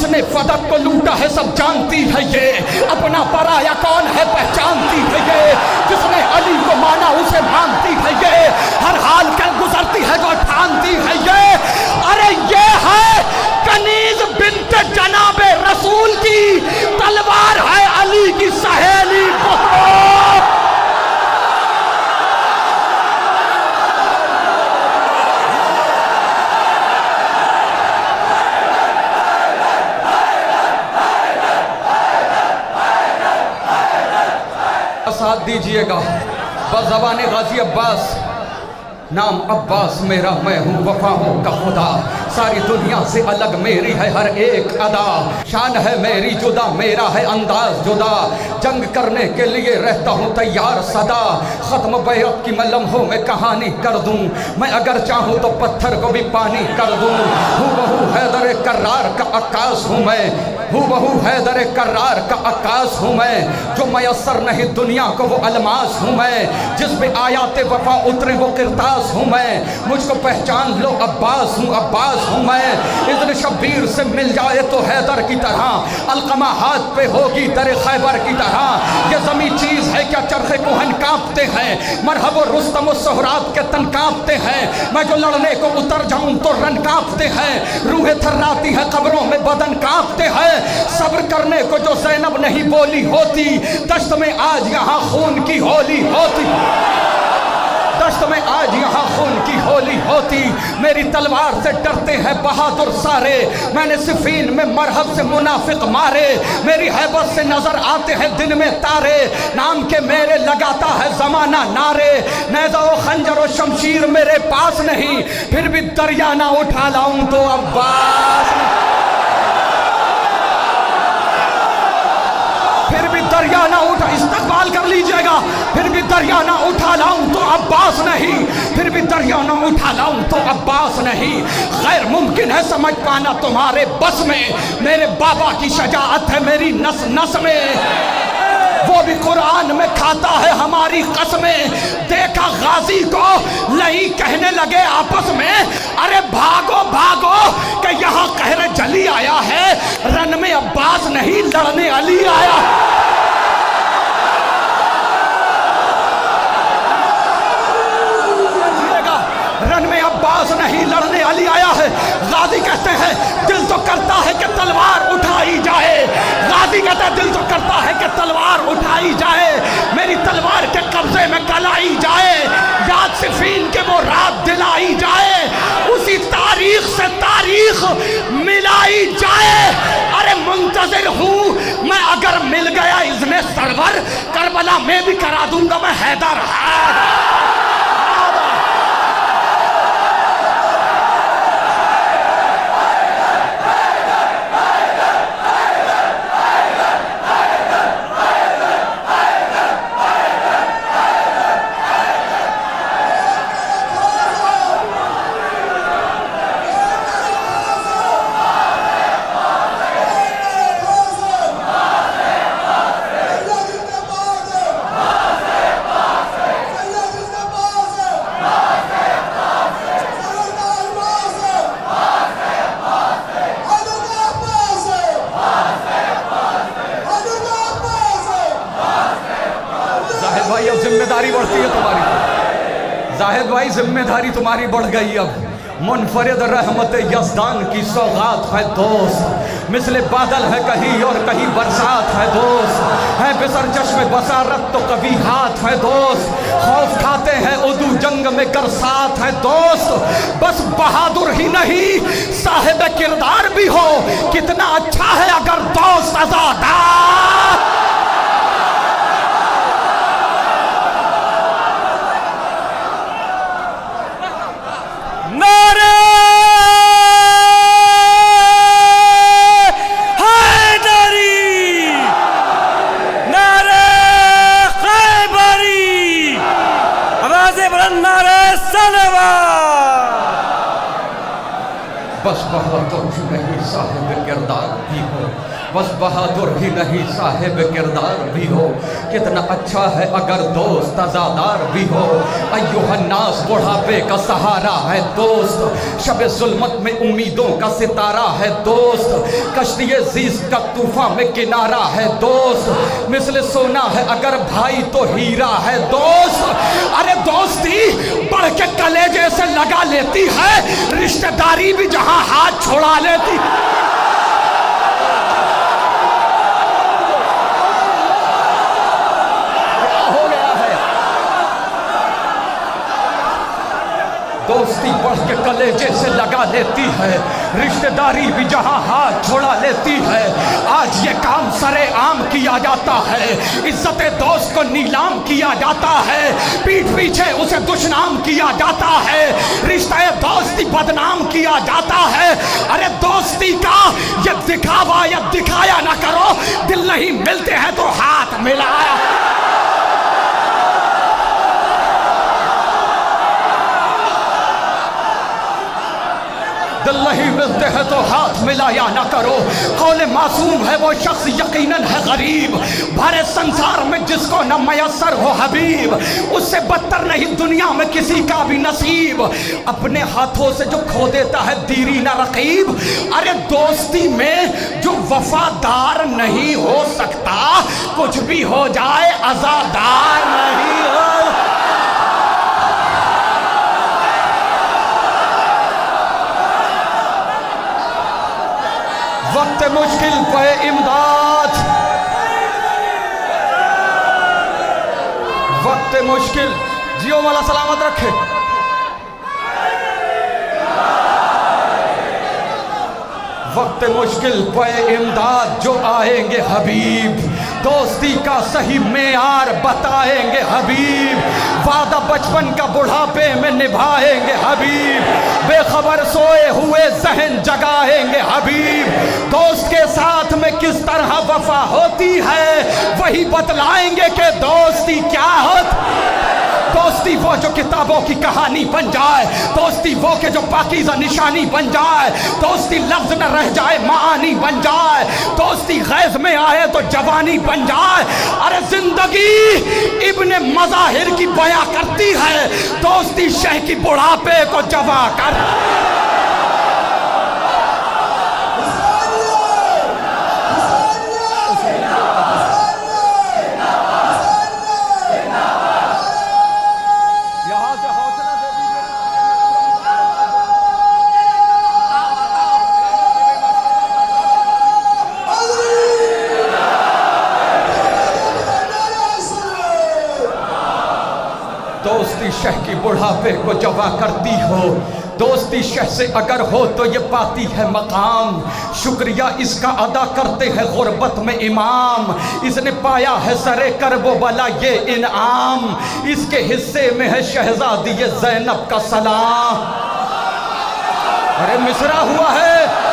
जिसने फदक को लूटा है सब जानती है ये, अपना पराया कौन है पहचानती है ये, जिसने अली को माना उसे मानती है ये, हर हाल कल गुजरती है जो ठानती है ये। अरे ये है कनीज बिन्त जनाबे रसूल की, तलवार है अली की सहेली। साथ दीजिएगा बज़बाने गाजी अब्बास, नाम अब्बास मेरा, मैं हूँ वफा हूँ का खुदा, सारी दुनिया से अलग मेरी है हर एक अदा, शान है मेरी जुदा मेरा है अंदाज जुदा, जंग करने के लिए रहता हूँ तैयार सदा, ख़त्म बैत की मैं लम्हों में कहानी कर दूँ, मैं अगर चाहूँ तो पत्थर को भी पानी कर दूँ, हूबहू हैदर कर्रार का अक्कास हूँ मैं, हूबहू हैदर कर्रार का अक्कास हूँ मैं, जो मयसर नहीं दुनिया को वो अलमास हूँ मैं, जिस पे आयाते वफा उतरे वो किरतास हूँ मैं, मुझको पहचान लो अब्बास हूँ, अब्बास हूँ मैं, इज़्न शब्बीर से मिल जाए तो हैदर की तरह, अलकमा हाथ पे होगी दरे खैबर की तरह, ये ज़मी चीज़ है क्या चरखे कोहन कांपते हैं, मरहब रुस्तम और सोहराब के तन कांपते हैं, मैं जो लड़ने को उतर जाऊँ तो रन कांपते हैं, रूहें थर्राती है कब्रों में बदन कांपते हैं, सब्र करने को जो ज़ैनब नहीं बोली होती, दश्त में आज यहाँ खून की होली होती, दश्त में आज यहाँ खून की होली होती, मेरी तलवार से डरते हैं बहादुर सारे, मैंने सिफीन में मरहब से मुनाफिक मारे, मेरी हैबत से नजर आते हैं दिन में तारे, नाम के मेरे लगाता है जमाना नारे, नेज़ा व खंजर और शमशीर मेरे पास नहीं, फिर भी दरिया ना उठा लाऊं तो अब्बास, फिर भी दरिया ना उठा, इस्तकबाल कर लीजिएगा, फिर भी दरिया ना उठा लाऊं तो अब्बास नहीं, फिर भी दरिया ना उठा लाऊं तो अब्बास नहीं, गैर मुमकिन है समझ पाना तुम्हारे बस में, मेरे बाबा की शजाअत है मेरी नस नस में, वो भी कुरान में खाता है हमारी कसमें, देखा गाजी को नहीं कहने लगे आपस में, अरे भागो भागो कि यहाँ कहर जली आया है, रन में अब्बास नहीं लड़ने अली आया, रन में अब्बास नहीं लड़ने अली आया है। गाजी कहते हैं दिल तो करता है कि तलवार उठाई जाए, गाजी कहते हैं दिल तो करता है कि तलवार उठाई जाए, मेरी तलवार के कब्जे में कलाई जाए, याद सिफीन के वो रात दिलाई जाए, उसी तारीख से तारीख मिलाई जाए, अरे मुंतजिर हूँ मैं, अगर मिल गया इज़्ने सरवर करबला में भी करा दूंगा मैं हैदर। जिम्मेदारी बढ़ती है तुम्हारी, जाहिद भाई जिम्मेदारी तुम्हारी बढ़ गई अब, मुनफरिद रहमत यज़दान की सौगात है दोस्त, मिसले बादल है कहीं और कहीं बरसात है दोस्त, है बिसर चश्मे बसारत तो कभी हाथ है दोस्त, खौफ खाते हैं उदू जंग में कर साथ है दोस्त, बस बहादुर ही नहीं साहिब किरदार भी हो, कितना अच्छा है अगर दोस्त आज़ाद। बस बहादुर नहीं साहिब किरदार भी हो, बस बहादुर ही नहीं साहिब किरदार भी हो। कितना अच्छा है अगर दोस्त अज़ादार भी हो। अय्युहन्नास बुढ़ापे का सहारा है दोस्त, शब जुल्मत में उम्मीदों का सितारा है दोस्त, कश्तिए ज़ीस्त का तूफान में किनारा है दोस्त, मिसल सोना है अगर भाई तो हीरा है दोस्त। अरे दोस्ती बढ़ के कलेजे से लगा लेती है, रिश्तेदारी भी जहां हाथ छोड़ा लेती। दोस्ती बढ़ के कलेजे से लगा लेती है, रिश्तेदारी भी जहां हाथ छोड़ा लेती है। आज ये काम सरे आम किया जाता है, इज्जत दोस्त को नीलाम किया जाता है, पीठ पीछे उसे दुश्मनाम किया जाता है, रिश्ते दोस्ती बदनाम किया जाता है। अरे दोस्ती का ये दिखावा या दिखाया ना करो, दिल नहीं मिलते हैं तो हाथ मिलाया। दिल नहीं मिलते हैं तो हाथ मिलाया ना करो। कौले मासूम है वो शख्स यकीनन है गरीब, भरे संसार में जिसको न मयसर हो हबीब, उससे बदतर नहीं दुनिया में किसी का भी नसीब, अपने हाथों से जो खो देता है दीरी न रकीब। अरे दोस्ती में जो वफादार नहीं हो सकता, कुछ भी हो जाए अज़ादार नहीं हो। वक्त मुश्किल पे इमदाद, वक्त मुश्किल, जियो वाला सलामत रखे। वक्त मुश्किल पे इमदाद जो आएंगे हबीब, दोस्ती का सही मेयार बताएंगे हबीब, वादा बचपन का बुढ़ापे में निभाएंगे हबीब, बेखबर सोए हुए जहन जगाएंगे हबीब, दोस्त के साथ में किस तरह वफा होती है वही बतलाएंगे कि दोस्ती क्या होती। दोस्ती वो जो किताबों की कहानी बन जाए, दोस्ती वो के जो पाकीज़ा निशानी बन जाए, दोस्ती लफ्ज न रह जाए मानी बन जाए, दोस्ती गैज़ में आए तो जवानी बन जाए। अरे जिंदगी इब्ने मज़ाहिर की बयां करती है, दोस्ती शह की बुढ़ापे को जवा कर। दोस्ती शह की बुढ़ापे को जवा करती हो, दोस्ती शह से अगर हो तो ये पाती है मकाम, शुक्रिया इसका अदा करते हैं गुर्बत में इमाम, इसने पाया है सरे करबो बला ये इनाम, इसके हिस्से में है शहजादी ये ज़ैनब का सलाम। अरे मिसरा हुआ है।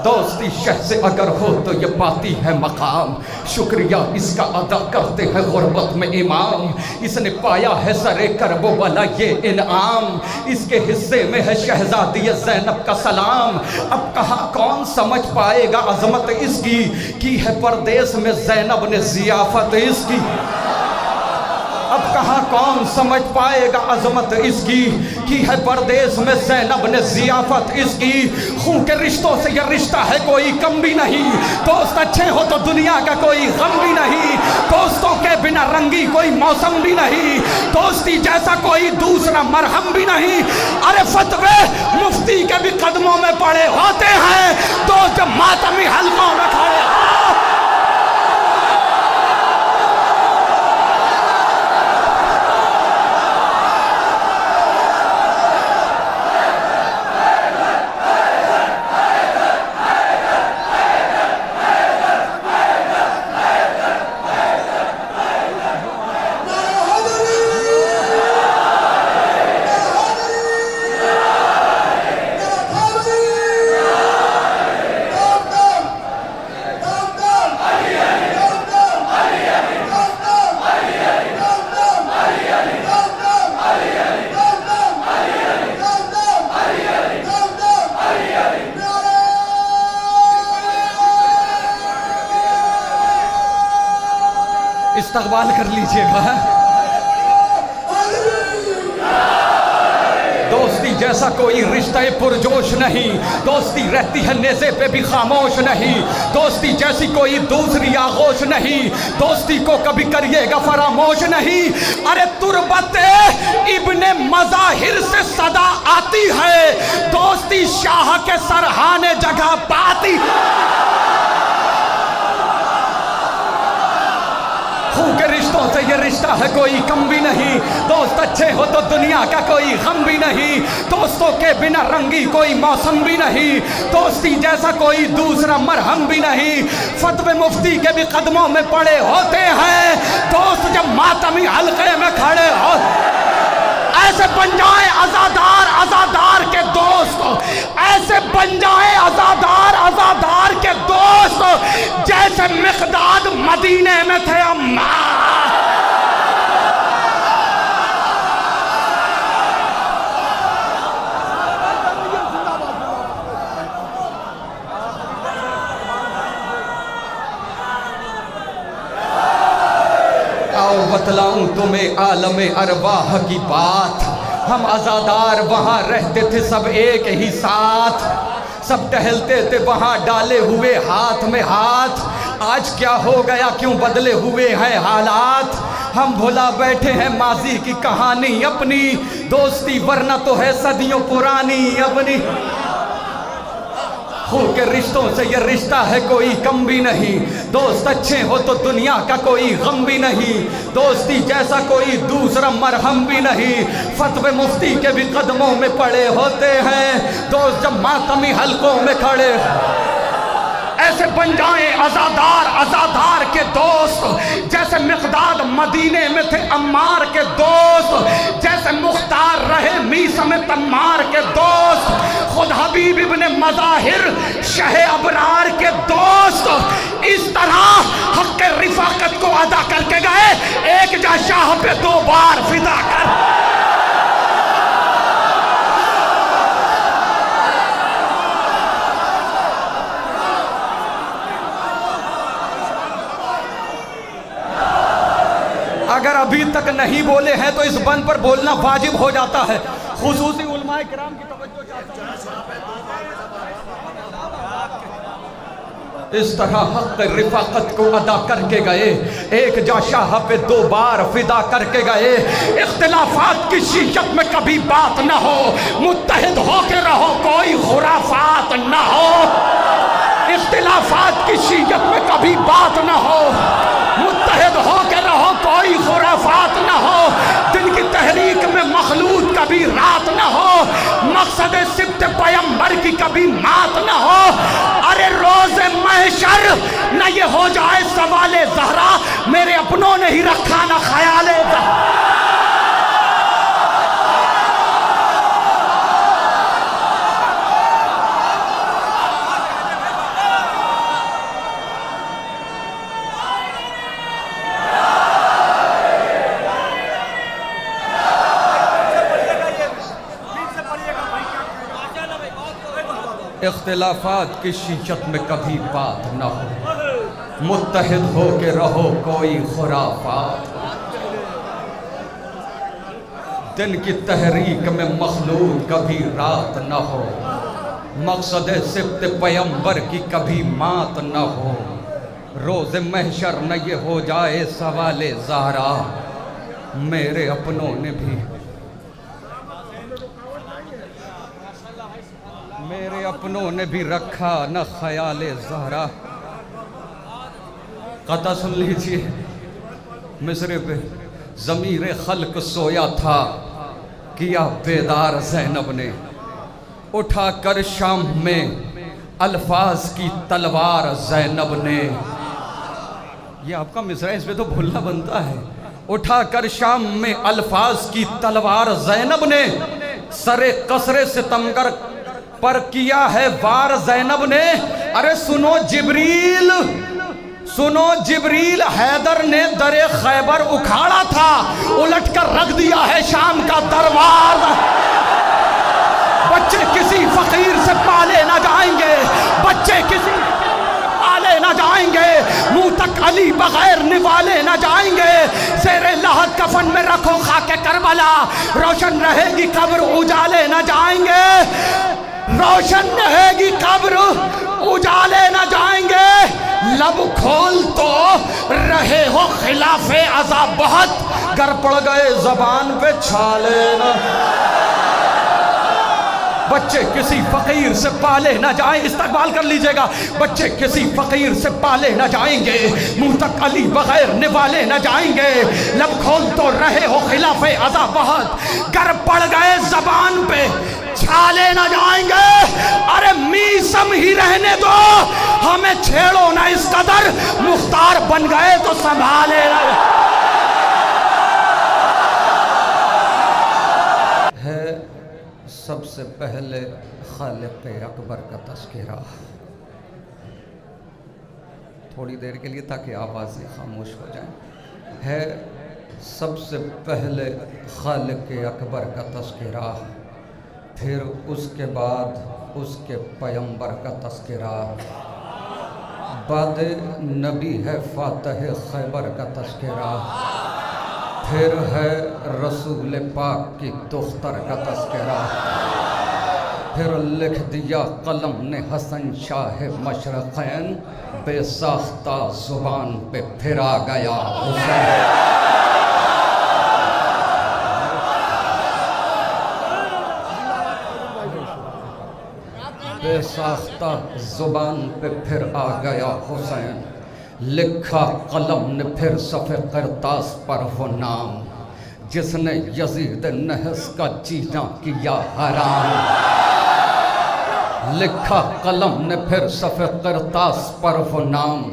दोस्ती शह से अगर हो तो ये पाती है मकाम, शुक्रिया इसका अदा करते हैं गुर्बत में इमाम, इसने पाया है सरे करबो वाला ये इनाम, इसके हिस्से में है शहजादी ज़ैनब का सलाम। अब कहाँ कौन समझ पाएगा अजमत इसकी, की है परदेश में ज़ैनब ने ज़ियाफत इसकी। अब कहाँ कौन समझ पाएगा अजमत इसकी, की है परदेश में ज़ैनब ने ज़ियाफत इसकी। खून के रिश्तों से यह रिश्ता है कोई कम भी नहीं, दोस्त अच्छे हो तो दुनिया का कोई गम भी नहीं, दोस्तों के बिना रंगी कोई मौसम भी नहीं, दोस्ती जैसा कोई दूसरा मरहम भी नहीं। अरे फतवे मुफ्ती के भी कदमों में पड़े होते हैं, दोस्त जब मातमी हल्कों में खड़े इस्तकबाल कर लीजिएगा। दोस्ती जैसा कोई रिश्ता पुरजोश नहीं, दोस्ती रहती है नेज़े पे भी खामोश नहीं, दोस्ती जैसी कोई दूसरी आगोश नहीं, दोस्ती को कभी करिएगा फरामोश नहीं। अरे तुरबते इब्ने मज़ाहिर से सदा आती है, दोस्ती शाह के सरहाने जगह पाती। खून के रिश्तों से ये रिश्ता है कोई कम भी नहीं, दोस्त अच्छे हो तो दुनिया का कोई गम भी नहीं, दोस्तों के बिना रंगी कोई मौसम भी नहीं, दोस्ती जैसा कोई दूसरा मरहम भी नहीं। फतवे मुफ्ती के भी कदमों में पड़े होते हैं दोस्त जब मातमी हल्के में खड़े हो। ऐसे बन जाए आजादार आजादार के दोस्त, ऐसे बन जाए आजादार आजादार के दोस्त जैसे मिक़दाद मदीने में थे अम्मा। आओ बतलाऊं तुम्हें आलमे अरवाह की बात, हम आज़ादार वहाँ रहते थे सब एक ही साथ, सब टहलते थे वहाँ डाले हुए हाथ में हाथ। आज क्या हो गया, क्यों बदले हुए हैं हालात, हम भुला बैठे हैं माजी की कहानी अपनी, दोस्ती वरना तो है सदियों पुरानी अपनी। खून के रिश्तों से ये रिश्ता है कोई कम भी नहीं, दोस्त अच्छे हो तो दुनिया का कोई गम भी नहीं, दोस्ती जैसा कोई दूसरा मरहम भी नहीं। फतवे मुफ्ती के भी कदमों में पड़े होते हैं दोस्त जब मातमी हलकों में खड़े। ऐसे बन जाए आज़ादार आज़ादार के दोस्त जैसे मिक़दाद मदीने में थे अम्मार के दोस्त, जैसे मुख्तार रहे मीसा में तम्मार के दोस्त, खुद हबीब इब्ने मज़ाहिर शहे अबरार के दोस्त। इस तरह हक़ रिफ़ाक़त को अदा करके गए, एक जा शाह पे 2 बार फिदा कर। अगर अभी तक नहीं बोले हैं तो इस बंद पर बोलना वाजिब हो जाता है। खुसूसी उलमाए किराम की तवज्जो चाहता हूं। इस तरह हक़ रिफ़ाक़त को अदा करके गए, एक जा शाह पे 2 बार फिदा करके गए। इख्तिलाफात की शीशत में कभी बात न हो, मुत्तहिद हो के रहो कोई खुराफात न हो। इख्तिलाफात की शीशत में कभी बात न हो, मुत्तहिद हो के रहो कोई खुराफात न हो। दिन की तहरीक में मखलूत कभी रात न हो, मकसद सिब्त पैगंबर की कभी मात न हो। अरे रोज़े महशर न ये हो जाए सवाले ज़हरा, मेरे अपनों ने ही रखा न ख्याले ज़हरा। इख्तिलाफात की शीशत में कभी बात न हो, मुत्तहिद हो के रहो कोई खुराफात। दिन की तहरीक में मखलूक कभी रात न हो, मकसद सिब्त पैगंबर की कभी मात न हो। रोज़ महशर न ये हो जाए सवाले ज़हरा, मेरे अपनों ने भी रखा न ख्याले ज़हरा। कता सुन लीजिए मिसरे पे। ज़मीर खल्क सोया था, किया बेदार ज़ैनब ने, उठाकर शाम में अल्फाज की तलवार ज़ैनब ने। ये आपका मिसरा, इस पे तो भूलना बनता है। उठाकर शाम में अल्फाज की तलवार ज़ैनब ने, सरे कसरे सितमगर पर किया है वार ज़ैनब ने। अरे सुनो जिब्रील, हैदर ने दरे खैबर उखाड़ा था, उलट कर रख दिया है शाम का दरबार। बच्चे किसी फकीर से पाले ना जाएंगे, बच्चे किसी पाले ना जाएंगे। मुंह मुंह तक अली बगैर निवाले न जाएंगे। ज़ेरे लहद कफन में रखो खाके करबला, रोशन रहेगी कब्र उजाले न जाएंगे। रोशन रहेगी कब्र उजाले न जाएंगे। लब खोल तो रहे हो खिलाफे अज़ाब बहुत, गर पड़ गए ज़बान पे छाले न। बच्चे किसी फकीर से पाले ना जाए, इस्तकबाल कर लीजिएगा। बच्चे किसी फकीर से पाले ना जाएंगे, मुंह तक अली बगैर निवाले ना जाएंगे। लब खोल तो रहे हो खिलाफे अज़ा बहुत, गर पड़ गए जबान पे छाले ना जाएंगे। अरे मीसम ही रहने दो, हमें छेड़ो ना इस कदर, मुख्तार बन गए तो संभाले ना। सबसे पहले खालिक अकबर का तज़किरा, थोड़ी देर के लिए ताकि आवाज़ें खामोश हो जाएं, है सबसे पहले खालिक अकबर का तज़किरा, फिर उसके बाद उसके पैगंबर का तज़किरा, बाद नबी है फ़ातिह खैबर का तज़किरा, फिर है रसूल पाक की दुख्तर का तज़किरा, फिर लिख दिया कलम ने हसन शाह मशरक़ैन, बेसाख्ता ज़ुबान पे फिर आ गया हुसैन। बेसाख्ता ज़ुबान पे फिर आ गया हुसैन, लिखा कलम ने फिर सफ़े करतास पर वो नाम, जिसने यजीद नहस का जीना किया हराम। लिखा कलम ने फिर सफ़े करतास पर वो नाम,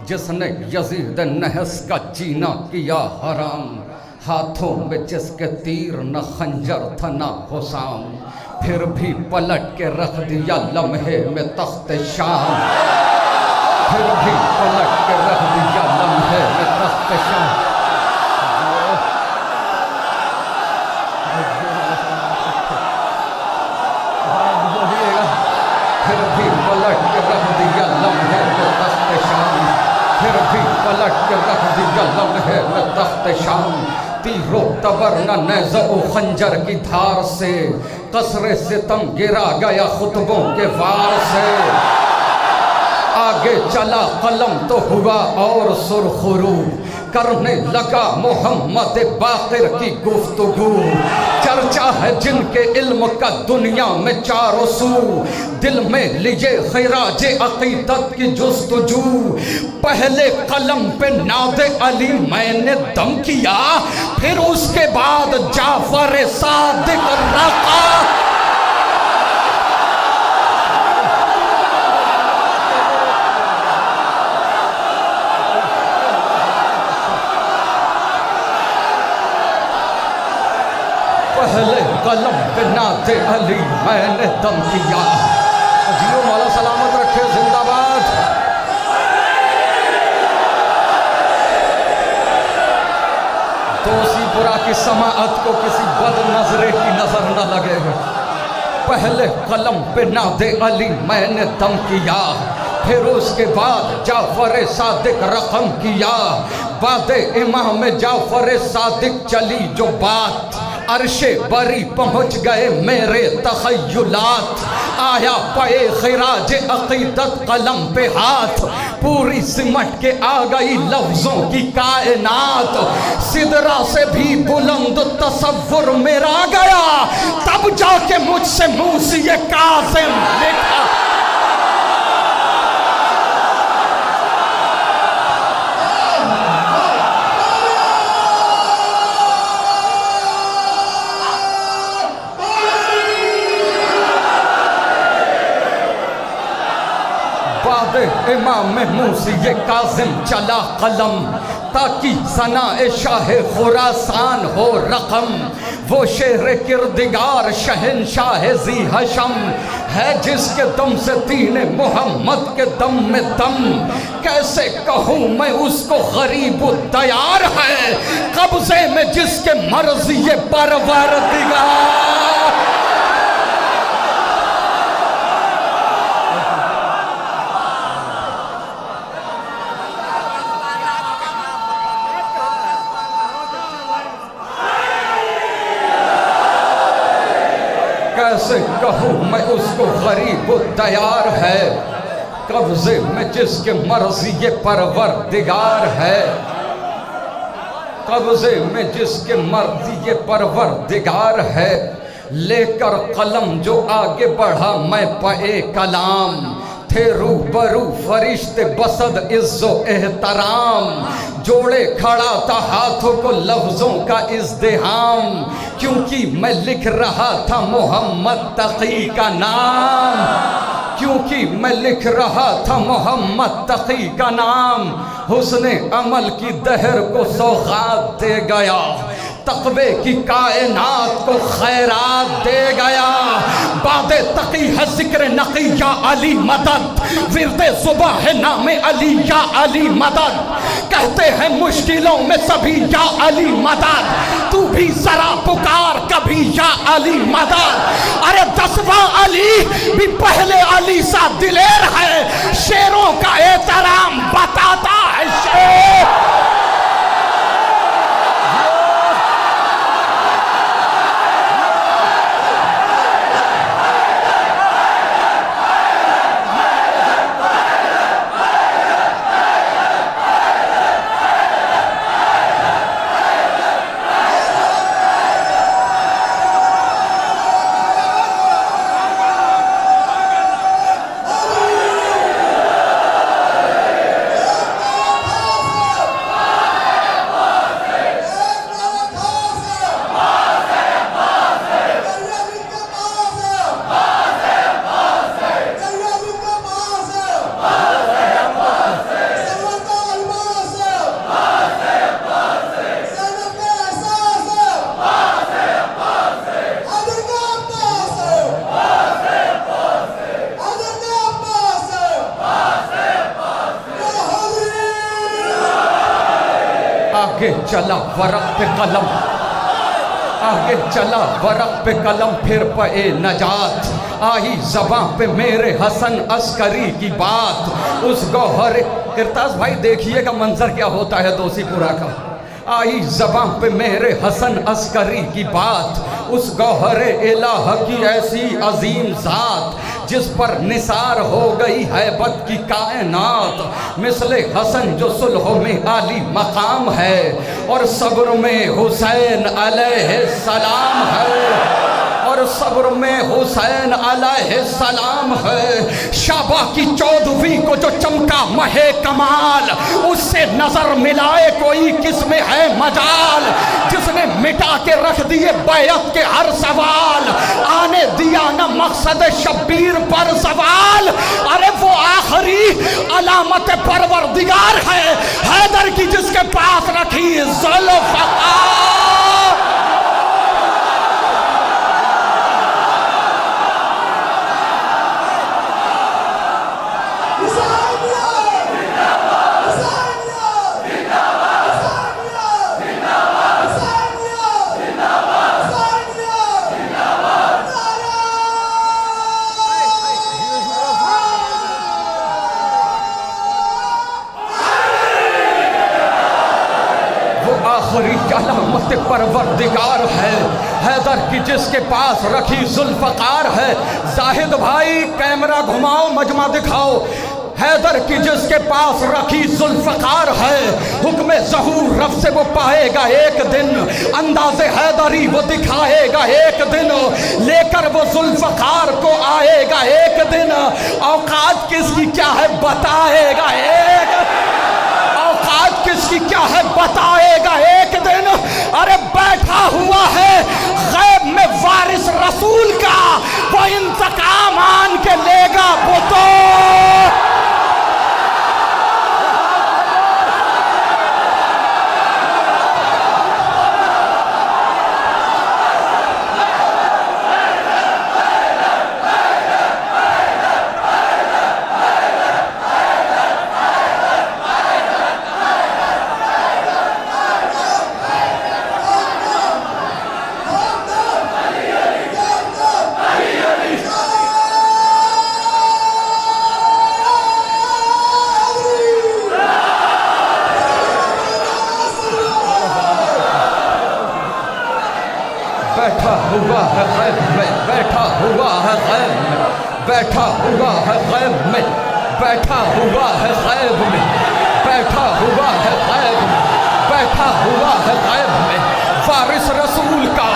जिसने यजीद नहस का जीना किया हराम। हाथों में जिसके तीर न खंजर था न हुसाम, फिर भी पलट के रख दिया लम्हे में तख्त शाम, फिर भी पलट के रख दिया लम्हे में तख्त शाम। फिर भी पलट के रख दिया लम्हे में तख्त शाम, फिर भी पलट के रख दिया लम्हे में तख्त शाम। तीरो तबर न नेज़ो खंजर की धार से, कसरे सितम गिरा गया खुतबों के वार से। आगे चला कलम तो हुआ और सुरखरू, करने लगा मोहम्मद बाक़िर की गुफ्तगू। चर्चा है जिनके इल्म का दुनिया में चारों सू, दिल में लिए खिराज अक़ीदत की जुस्तजू। पहले कलम पे नादे अली मैंने दम किया, फिर उसके बाद जाफर सादिक रखा। पहले कलम पे नाते अली मैंने दम किया। जियो मौला सलामत रखे, जिंदाबाद। तोसीपुरा की समाअत को किसी बद नजरे की नजर न लगे। पहले कलम पे नाते अली मैंने दम किया, फिर उसके बाद जाफर सादिक रकम किया। बाद इमाम जाफर सादिक चली जो बात, अर्शे बरी पहुँच गए मेरे तख़य्युलात। आया पे खिराज अक़ीदत कलम पे हाथ, पूरी सिमट के आ गई लफ्ज़ों की कायनात। सिदरा से भी बुलंद तसव्वुर मेरा गया, तब जाके मुझसे मूसी काज़िम लिखा। इमाम मूसी काज़िम चला कलम, ताकि सनाए शाह खुरासान हो रकम। वो शेर किरदिगार शहनशाह ज़ी हशम है, जिसके दम से दीन मोहम्मद के दम में दम। कैसे कहूँ मैं उसको गरीब तैयार है, कब्ज़े में जिसके मर्ज़ी ये परवरदिगार। से कहूँ मैं उसको गरीब तैयार है, कब्जे में जिसके मर्जी ये परवरदिगार है, कब्जे में जिसके मर्जी ये परवरदिगार है। लेकर कलम जो आगे बढ़ा मैं पे कलाम, थे रूबरू फरिश्ते बसद इज्जो एहतराम, जोड़े खड़ा था हाथों को लफ्जों का इज़्दिहाम, क्योंकि मैं लिख रहा था मोहम्मद तकी का नाम, क्योंकि मैं लिख रहा था मोहम्मद तकी का नाम। हुस्ने अमल की दहर को सौगात दे गया, तक़वे की कायनात को खैरात दे गया। बादे तकी है जिक्र नकी या अली मदद, विरदे सुबह है नाम अली या अली मदद, कहते हैं मुश्किलों में सभी या अली मदद, तू भी जरा पुकार कभी या अली मदद। अरे 10वां अली भी पहले अली सा दिलेर है, शेरों का एहतराम बताता है शेर। आगे चला वरक पे कलम, आगे चला वरक पे कलम, फिर पे नजात आई ज़बां पे मेरे हसन अस्करी की बात। उस गौहर किरतास भाई देखिएगा मंजर क्या होता है दोषीपुरा का। आई ज़बां पे मेरे हसन अस्करी की बात, उस गौहर इलाह की ऐसी अजीम ज़ात, जिस पर निसार हो गई हैबत की कायनात। मिसले हसन जो सुलह में आली मकाम है, और सब्र में हुसैन अलैहिस्सलाम है, और सब्र में हुसैन अलैहिस्सलाम है। शाबा की 14वीं को जो चमका महे कमाल, उससे नजर मिलाए कोई किसमें है मजाल, जिसने मिटा के रख दिए बैत के हर सवाल, आने दिया न मकसद शब्बीर पर सवाल। अरे वो आखिरी अलामत परवरदिगार है, हैदर की जिसके पास रखी ज़ुल्फ़कार। आखिरी अलामत परवरदिगार है, हैदर की जिसके पास रखी ज़ुल्फ़कार है। जाहिद भाई कैमरा घुमाओ, मजमा दिखाओ। हैदर की जिसके पास रखी ज़ुल्फ़कार है, हुक्म ज़हूर रब से वो पाएगा एक दिन, अंदाज़े हैदरी वो दिखाएगा एक दिन, लेकर वो ज़ुल्फ़कार को आएगा एक दिन। औकात किसकी क्या है बताएगा औकात किसकी क्या है बताएगा एक दिन। अरे बैठा हुआ है गैब में वारिस रसूल का, वो इंतकाम आन के लेगा वो तो। बैठा हुआ है गैब में, बैठा हुआ है गैब में, बैठा हुआ है गैब में, बैठा हुआ है गैब में। वारिस रसूल का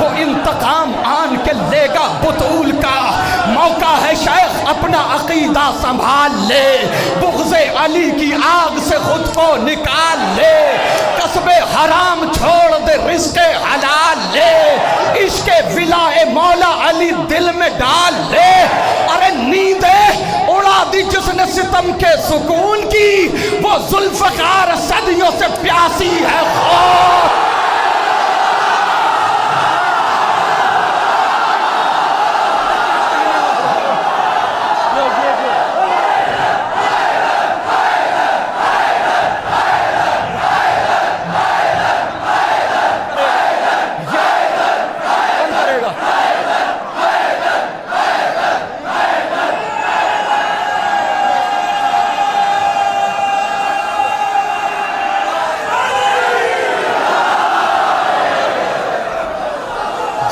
वो इंतकाम आन के लेगा बुतूल का। मौका है शेख अपना अकीदा संभाल ले, बुग़्ज़े अली की आग से खुद को निकाल ले। कसबे हराम छोड़ दे, रिज़्क़े हलाल ले, इश्क़े विलाए मौला अली दिल में डाल ले। अरे नींदे उड़ा दी जिसने सितम के सुकून की, वो ज़ुल्फ़कार सदियों से प्यासी है खौफ।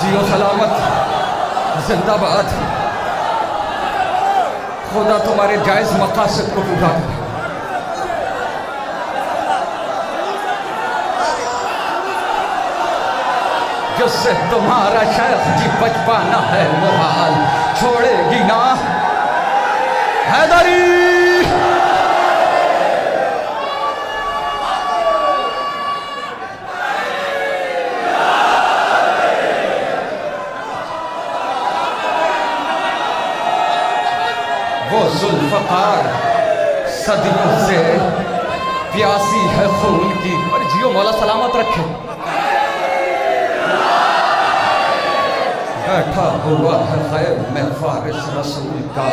जियो सलामत, जिंदाबाद। खुदा तुम्हारे जायज़ मकासद को पूरा करे। जिससे तुम्हारा शेख जी बचपाना है मुहाल, छोड़ेगी ना हैदरी। वो ज़ुल्फ़कार सदियों से प्यासी है खून की। और जियो मौला सलामत रखे। बैठा हुआ है खैर में फारिस रसूल का,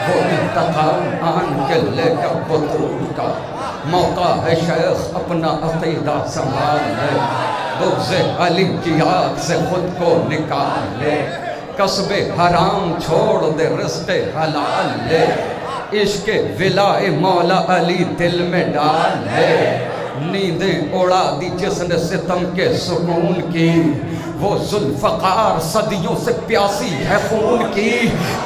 वो इंतकाम आन के लेकर बुतूल का। मौका है शेख अपना अक़ीदा संभाल ले, बुग़्ज़े अली की आग से खुद को निकाल ले। कसबे हराम छोड़ दे, रिज़्क़े हलाल ले, इश्क़े विलाए मौला अली दिल में डाल ले। नींदें उड़ा दी जिसने सितम के सुकून की, वो ज़ुल्फ़कार सदियों से प्यासी है खून की।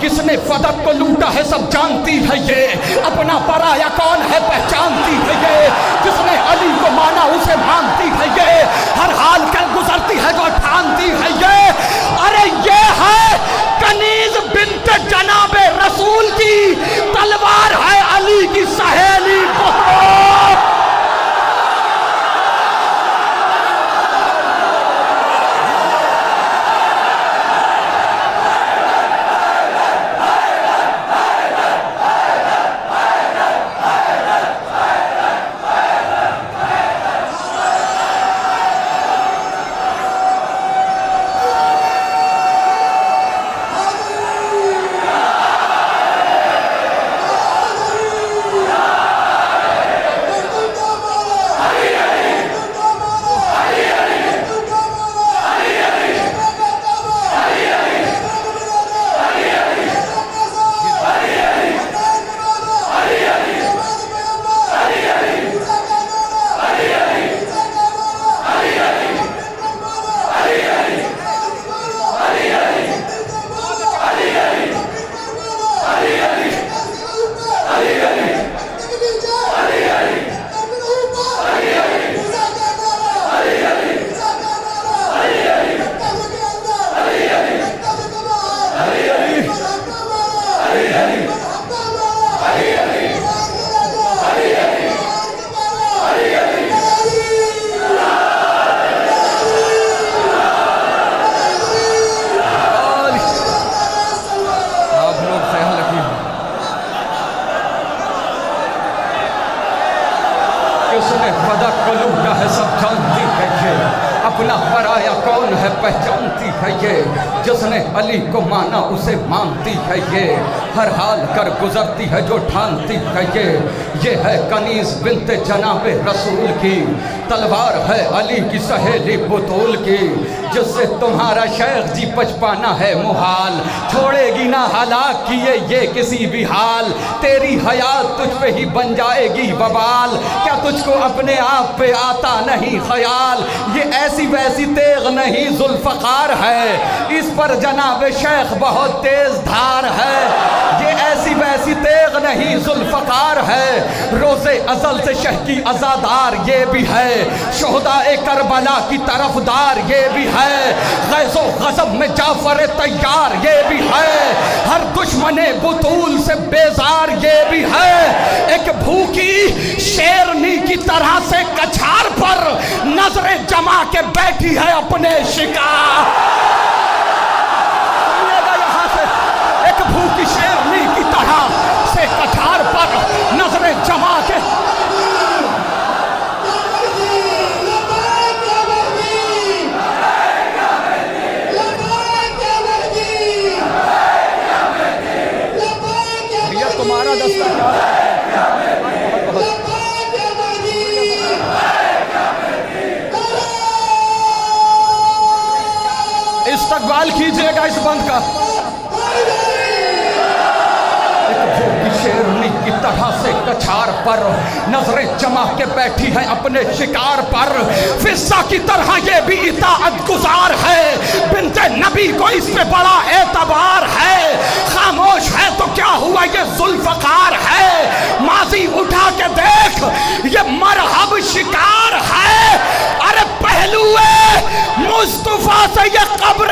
किसने फदक को लूटा है सब जानती है ये, अपना पराया कौन है पहचानती है ये। जिसने अली को माना उसे मानती है ये, हर हाल कर गुजरती है जो ठानती है ये। अरे ये है कनीज़ बिन्त जनाबे रसूल की, तलवार है अली की सहेली बहरो। उसने फदक को लूटा है सब जानती है ये, अपना पराया कौन है पहचानती है ये। जिसने अली को माना उसे मानती है ये, हर हाल कर गुजरती है जो ठानती है ये है कनीज़ बिन्त जनाबे रसूल की, तलवार है अली की सहेली बुतूल की। जिससे तुम्हारा शेख जी पचपाना है मुहाल, छोड़ेगी ना हलाक किए ये किसी भी हाल। तेरी हयात तुझ पे ही बन जाएगी बवाल, क्या तुझको अपने आप पे आता नहीं ख्याल। ये ऐसी ऐसी वैसी तेग नहीं जुल्फ़कार है, इस पर जनाब शेख बहुत तेज धार है। ये ऐसी वैसी तेग नहीं जुल्फ़कार है, रोज़े अज़ल से शह की अज़ादार ये भी है, शोहदाए करबला की तरफदार ये भी है, गैज़ो गज़ब में जाफ़र तैयार ये भी है, हर दुश्मने बुतूल से बेजार ये भी है। एक भूखी शेरनी की तरह से कछार पर नजरें जमा के बैठी है अपने शिकार। यहाँ से एक भूखी शेरनी की तरह से कछार पर नजरें जमा के भैया तुम्हारा दस्ता इस्तकबाल कीजिएगा इस बंद का। एक भूखी शेरनी की तरह से कछार पर नजरें जमा के बैठी है अपने शिकार पर, फिजा की तरह ये भी इताअत गुजार है, बिन्ते नबी को इस पे बड़ा एतबार है, खामोश है तो क्या हुआ ये जुल्फ़कार है, माजी उठा के देख ये मरहब शिकार है। अरे पहलुए मुस्तफा से ये कब्र